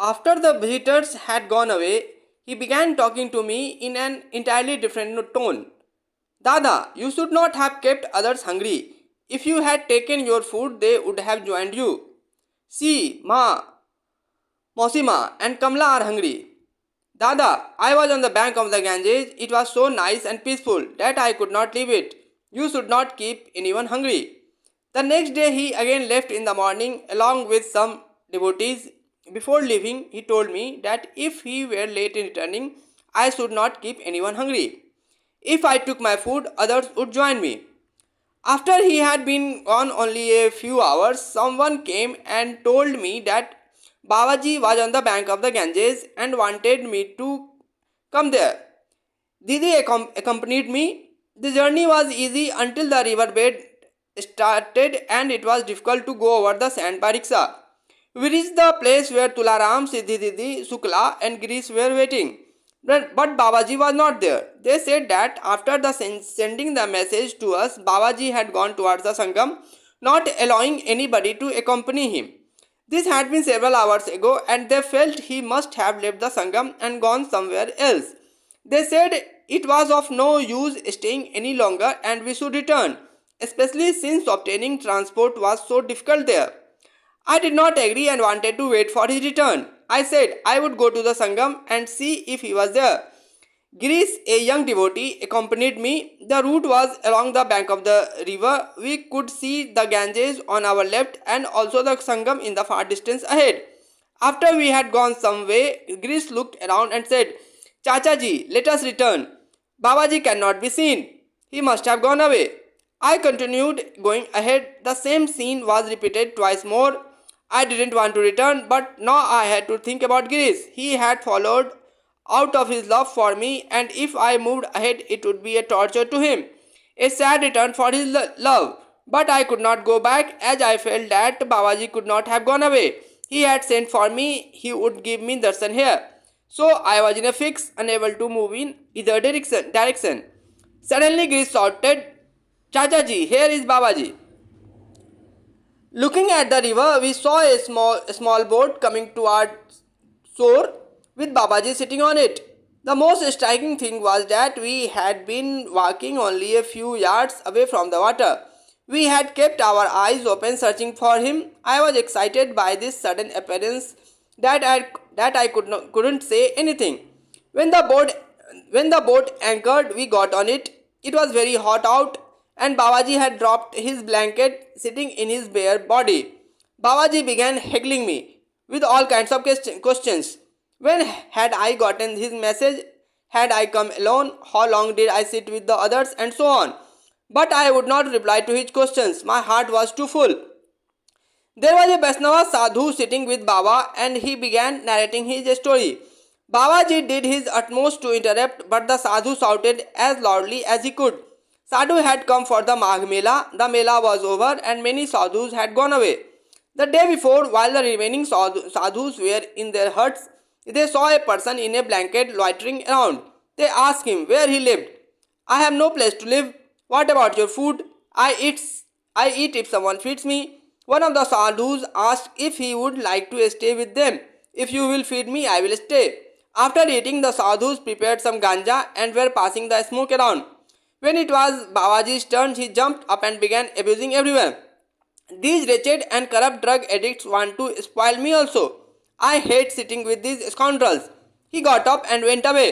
After the visitors had gone away, he began talking to me in an entirely different tone. Dada, you should not have kept others hungry. If you had taken your food, they would have joined you. See, Ma, Mosima, and Kamla are hungry. Dada, I was on the bank of the Ganges. It was so nice and peaceful that I could not leave it. You should not keep anyone hungry. The next day he again left in the morning along with some devotees. Before leaving, he told me that if he were late in returning, I should not keep anyone hungry. If I took my food, others would join me. After he had been gone only a few hours, someone came and told me that Babaji was on the bank of the Ganges and wanted me to come there. Didi accompanied me. The journey was easy until the riverbed started and it was difficult to go over the sand by rickshaw. We reached the place where Tularam, Siddhi Didi, Sukla and Girish were waiting. But Babaji was not there. They said that after sending the message to us, Babaji had gone towards the Sangam, not allowing anybody to accompany him. This had been several hours ago and they felt he must have left the Sangam and gone somewhere else. They said it was of no use staying any longer and we should return, especially since obtaining transport was so difficult there. I did not agree and wanted to wait for his return. I said I would go to the Sangam and see if he was there. Girish, a young devotee, accompanied me. The route was along the bank of the river. We could see the Ganges on our left and also the Sangam in the far distance ahead. After we had gone some way, Girish looked around and said, Chacha ji, let us return. Babaji cannot be seen. He must have gone away. I continued going ahead. The same scene was repeated twice more. I didn't want to return, but now I had to think about Girish. He had followed out of his love for me, and if I moved ahead, it would be a torture to him. A sad return for his love. But I could not go back as I felt that Babaji could not have gone away. He had sent for me, he would give me darshan here. So I was in a fix, unable to move in either direction. Suddenly Girish shouted, Chacha ji, here is Babaji. Looking at the river, we saw a small boat coming towards shore with Babaji sitting on it. The most striking thing was that we had been walking only a few yards away from the water. We had kept our eyes open searching for him. I was excited by this sudden appearance that I couldn't say anything. When the boat anchored, we got on it. It was very hot out and Babaji had dropped his blanket sitting in his bare body. Babaji began heckling me with all kinds of questions. When had I gotten his message? Had I come alone? How long did I sit with the others? And so on. But I would not reply to his questions. My heart was too full. There was a Vaishnava sadhu sitting with Baba and he began narrating his story. Babaji did his utmost to interrupt, but the sadhu shouted as loudly as he could. Sadhu had come for the Magh Mela. The Mela was over and many sadhus had gone away. The day before, while the remaining sadhus were in their huts, they saw a person in a blanket loitering around. They asked him where he lived. I have no place to live. What about your food? I eat if someone feeds me. One of the sadhus asked if he would like to stay with them. If you will feed me, I will stay. After eating, the sadhus prepared some ganja and were passing the smoke around. When it was Babaji's turn, he jumped up and began abusing everyone. These wretched and corrupt drug addicts want to spoil me also. I hate sitting with these scoundrels. He got up and went away.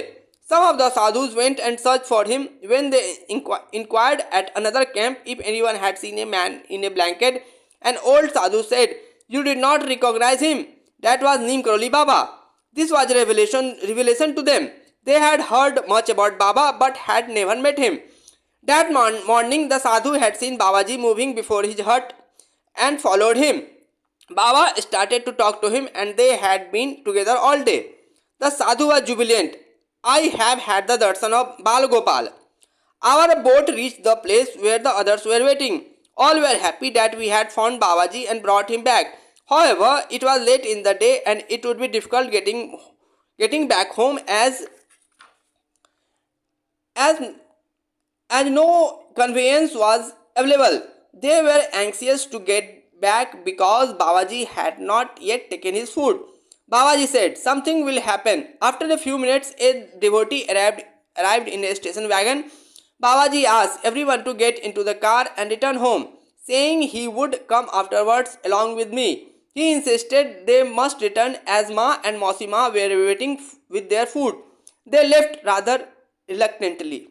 Some of the sadhus went and searched for him. When they inquired at another camp if anyone had seen a man in a blanket, an old sadhu said, You did not recognize him. That was Neem Karoli Baba. This was a revelation to them. They had heard much about Baba but had never met him. That morning the sadhu had seen Babaji moving before his hut and followed him. Baba started to talk to him and they had been together all day. The sadhu was jubilant. I have had the darshan of Bal Gopal. Our boat reached the place where the others were waiting. All were happy that we had found Babaji and brought him back. However, it was late in the day and it would be difficult getting back home as no conveyance was available. They were anxious to get back because Babaji had not yet taken his food. Babaji said, something will happen. After a few minutes, a devotee arrived in a station wagon. Babaji asked everyone to get into the car and return home, saying he would come afterwards along with me. He insisted they must return as Ma and Mausima were waiting with their food. They left rather reluctantly.